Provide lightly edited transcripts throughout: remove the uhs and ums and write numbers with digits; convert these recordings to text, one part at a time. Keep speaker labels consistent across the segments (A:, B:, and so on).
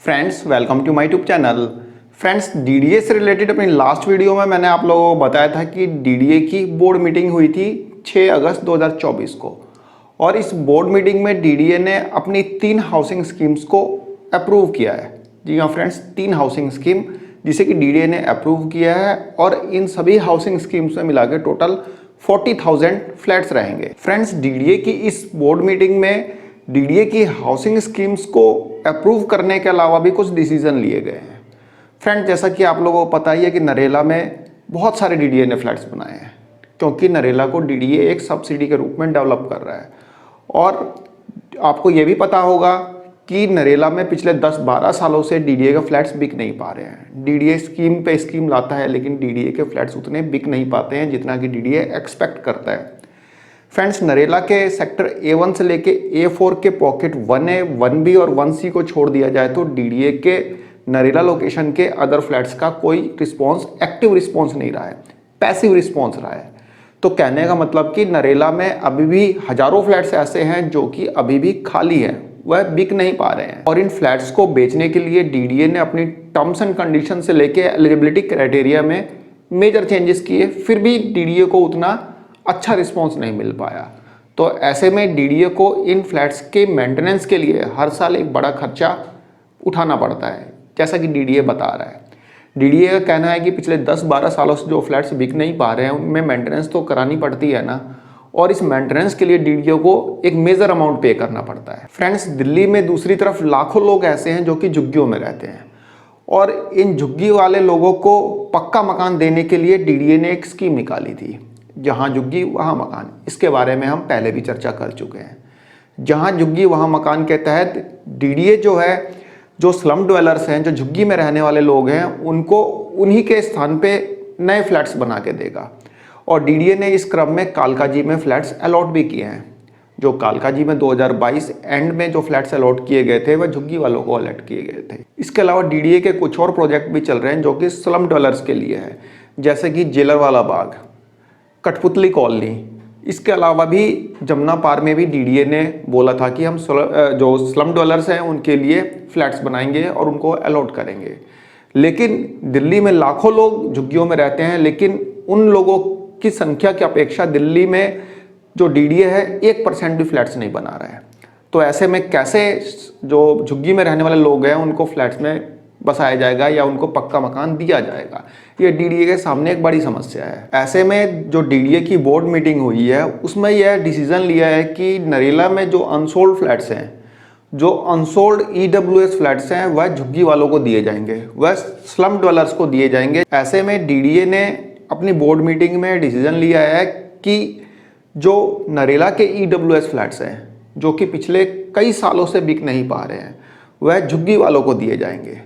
A: Friends welcome to my YouTube channel. Friends DDA से related अपनी last video में मैंने आप लोगों को बताया था कि डीडीए की बोर्ड मीटिंग हुई थी 6 अगस्त 2024 को, और इस बोर्ड मीटिंग में डीडीए ने अपनी 3 हाउसिंग स्कीम्स को अप्रूव किया है। जी हाँ फ्रेंड्स, 3 हाउसिंग स्कीम जिसे कि डीडीए ने अप्रूव किया है, और इन सभी हाउसिंग स्कीम्स में मिला के टोटल 40,000 फ्लैट्स रहेंगे। फ्रेंड्स डीडीए की इस बोर्ड मीटिंग में डीडीए की हाउसिंग स्कीम्स को अप्रूव करने के अलावा भी कुछ डिसीजन लिए गए हैं। फ्रेंड जैसा कि आप लोगों को पता ही है कि नरेला में बहुत सारे डीडीए ने फ्लैट्स बनाए हैं, क्योंकि नरेला को डीडीए एक सब्सिडी के रूप में डेवलप कर रहा है। और आपको ये भी पता होगा कि नरेला में पिछले 10-12 सालों से डीडीए के फ्लैट्स बिक नहीं पा रहे हैं। डीडीए स्कीम पे स्कीम लाता है, लेकिन डीडीए के फ्लैट्स उतने बिक नहीं पाते हैं जितना कि डीडीए एक्सपेक्ट करता है। फ्रेंड्स नरेला के सेक्टर A1 से लेके A4 के पॉकेट 1A, 1B और 1C को छोड़ दिया जाए तो डीडीए के नरेला लोकेशन के अदर फ्लैट्स का कोई रिस्पॉन्स, एक्टिव रिस्पॉन्स नहीं रहा है, पैसिव रिस्पॉन्स रहा है। तो कहने का मतलब कि नरेला में अभी भी हजारों फ्लैट्स ऐसे हैं जो कि अभी भी खाली हैं, वह बिक नहीं पा रहे हैं। और इन फ्लैट्स को बेचने के लिए डीडीए ने अपनी टर्म्स एंड कंडीशन से लेके एलिजिबिलिटी क्राइटेरिया में मेजर चेंजेस किए, फिर भी डीडीए को उतना अच्छा रिस्पॉन्स नहीं मिल पाया। तो ऐसे में डीडीए को इन फ्लैट्स के मेंटेनेंस के लिए हर साल एक बड़ा खर्चा उठाना पड़ता है, जैसा कि डीडीए बता रहा है। डीडीए का कहना है कि पिछले 10-12 सालों से जो फ्लैट्स बिक नहीं पा रहे हैं उनमें मेंटेनेंस तो करानी पड़ती है ना, और इस मेंटेनेंस के लिए डीडीए को एक मेजर अमाउंट पे करना पड़ता है। फ्रेंड्स दिल्ली में दूसरी तरफ लाखों लोग ऐसे हैं जो कि झुग्गियों में रहते हैं, और इन झुग्गी वाले लोगों को पक्का मकान देने के लिए डीडीए ने एक स्कीम निकाली थी, जहां झुग्गी वहां मकान। इसके बारे में हम पहले भी चर्चा कर चुके हैं। जहां झुग्गी वहां मकान के तहत डीडीए जो है, जो स्लम ड्वेलर्स हैं, जो झुग्गी में रहने वाले लोग हैं, उनको उन्हीं के स्थान पे नए फ्लैट्स बना के देगा। और डीडीए ने इस क्रम में कालकाजी में फ्लैट्स अलॉट भी किए हैं। जो कालकाजी में 2022 एंड में जो फ्लैट्स अलॉट किए गए थे वह झुग्गी वालों को अलॉट किए गए थे। इसके अलावा डीडीए के कुछ और प्रोजेक्ट भी चल रहे हैं जो कि स्लम ड्वेलर्स के लिए है, जैसे कि जेलरवाला बाग, कठपुतली कॉलोनी। इसके अलावा भी जमुना पार में भी डीडीए ने बोला था कि हम जो स्लम ड्वेलर्स हैं उनके लिए फ्लैट्स बनाएंगे और उनको अलॉट करेंगे। लेकिन दिल्ली में लाखों लोग झुग्गियों में रहते हैं, लेकिन उन लोगों की संख्या की अपेक्षा दिल्ली में जो डीडीए है 1% भी फ्लैट्स नहीं बना रहा है। तो ऐसे में कैसे जो झुग्गी में रहने वाले लोग हैं उनको फ्लैट्स में बसाया जाएगा या उनको पक्का मकान दिया जाएगा, ये डीडीए के सामने एक बड़ी समस्या है। ऐसे में जो डीडीए की बोर्ड मीटिंग हुई है उसमें यह डिसीजन लिया है कि नरेला में जो अनसोल्ड फ्लैट्स हैं, जो अनसोल्ड ईडब्ल्यूएस फ्लैट्स हैं, वह झुग्गी वालों को दिए जाएंगे, वह स्लम ड्वेलर्स को दिए जाएंगे। ऐसे में डीडीए ने अपनी बोर्ड मीटिंग में डिसीजन लिया है कि जो नरेला के ईडब्ल्यूएस फ्लैट्स हैं, जो कि पिछले कई सालों से बिक नहीं पा रहे हैं, वह झुग्गी वालों को दिए जाएंगे।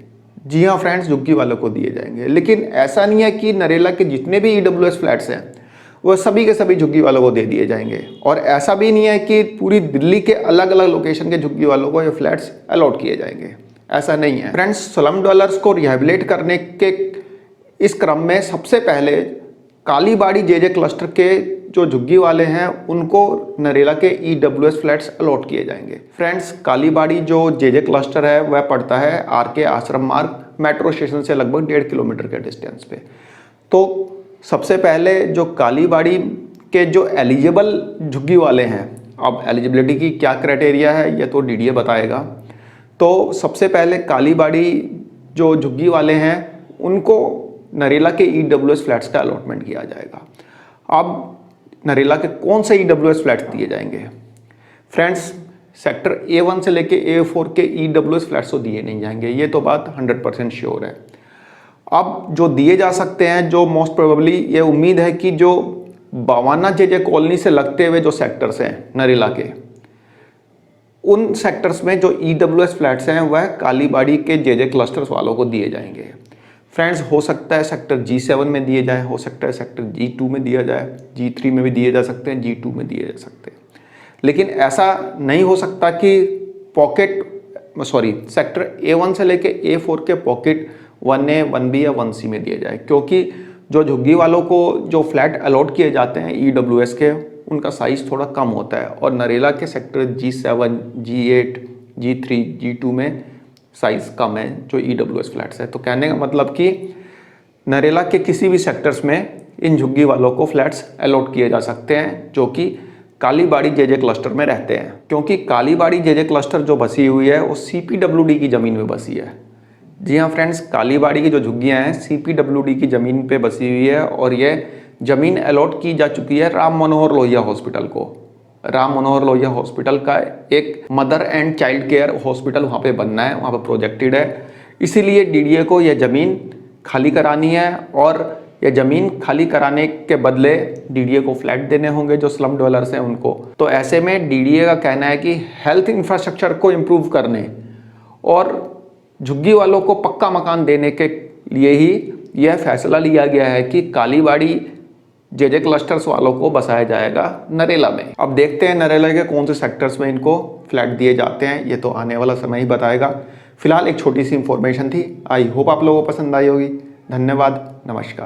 A: जी हाँ फ्रेंड्स, झुग्गी वालों को दिए जाएंगे। लेकिन ऐसा नहीं है कि नरेला के जितने भी ईडब्ल्यूएस फ्लैट्स हैं वह सभी के सभी झुग्गी वालों को दे दिए जाएंगे, और ऐसा भी नहीं है कि पूरी दिल्ली के अलग अलग लोकेशन के झुग्गी वालों को ये फ्लैट्स अलॉट किए जाएंगे, ऐसा नहीं है। फ्रेंड्स स्लम ड्वेलर्स को रिहेबिलिटेट करने के इस क्रम में सबसे पहले कालीबाड़ी जेजे क्लस्टर के जो झुग्गी वाले हैं उनको नरेला के ईडब्ल्यूएस फ्लैट्स अलॉट किए जाएंगे। फ्रेंड्स कालीबाड़ी जो जेजे क्लस्टर है वह पड़ता है आरके आश्रम मार्ग मेट्रो स्टेशन से लगभग 1.5 किलोमीटर के डिस्टेंस पे। तो सबसे पहले जो कालीबाड़ी के जो एलिजिबल झुग्गी वाले हैं, अब एलिजिबिलिटी की क्या क्राइटेरिया है ये तो डीडीए बताएगा। तो सबसे पहले कालीबाड़ी जो झुग्गी वाले हैं उनको नरेला के ईडब्ल्यूएस फ्लैट्स का अलॉटमेंट किया जाएगा। अब नरेला के कौन से ईडब्ल्यूएस फ्लैट्स दिए जाएंगे? फ्रेंड्स सेक्टर A1 से लेके A4 के ईडब्ल्यूएस फ्लैट्स तो दिए नहीं जाएंगे, ये तो बात 100% श्योर है। अब जो दिए जा सकते हैं, जो मोस्ट प्रोबेबली ये उम्मीद है कि जो बावाना जेजे कॉलोनी से लगते हुए जो सेक्टर्स हैं नरेला के, उन सेक्टर्स में जो ईडब्ल्यूएस फ्लैट्स हैं वह कालीबाड़ी के जेजे क्लस्टर्स वालों को दिए जाएंगे। फ्रेंड्स हो सकता है सेक्टर G7 में दिए जाए, हो सकता है सेक्टर G2 में दिया जाए, G3 में भी दिए जा सकते हैं, G2 में दिए जा सकते हैं। लेकिन ऐसा नहीं हो सकता कि सेक्टर A1 से लेके A4 के पॉकेट 1A, 1B या 1C में दिए जाए, क्योंकि जो झुग्गी वालों को जो फ्लैट अलॉट किए जाते हैं ईडब्ल्यूएस के, उनका साइज थोड़ा कम होता है, और नरेला के sector G7, G8, G3, G2 में साइज़ कम है जो EWS फ्लैट्स है। तो कहने का मतलब कि नरेला के किसी भी सेक्टर्स में इन झुग्गी वालों को फ्लैट्स अलॉट किए जा सकते हैं जो कि कालीबाड़ी JJ क्लस्टर में रहते हैं, क्योंकि कालीबाड़ी JJ क्लस्टर जो बसी हुई है वो CPWD की ज़मीन में बसी है। जी हाँ फ्रेंड्स, कालीबाड़ी की जो झुग्गियाँ हैं CPWD की ज़मीन पे बसी हुई है और ये ज़मीन अलॉट की जा चुकी है राम मनोहर लोहिया हॉस्पिटल को। राम मनोहर लोहिया हॉस्पिटल का एक mother and child care hospital वहाँ पे बनना है, वहाँ पे प्रोजेक्टेड है। इसीलिए DDA को यह ज़मीन खाली करानी है और ये ज़मीन खाली कराने के बदले DDA को फ्लैट देने होंगे जो स्लम डवेलर्स हैं उनको। तो ऐसे में DDA का कहना है कि हेल्थ इंफ्रास्ट्रक्चर को इम्प्रूव करने और झुग्गी वालों को पक्का मकान देने के लिए ही यह फैसला लिया गया है कि कालीबाड़ी JJ क्लस्टर्स वालों को बसाया जाएगा नरेला में। अब देखते हैं नरेला के कौन से सेक्टर्स में इनको फ्लैट दिए जाते हैं, ये तो आने वाला समय ही बताएगा। फिलहाल एक छोटी सी इंफॉर्मेशन थी, आई होप आप लोगों को पसंद आई होगी। धन्यवाद, नमस्कार।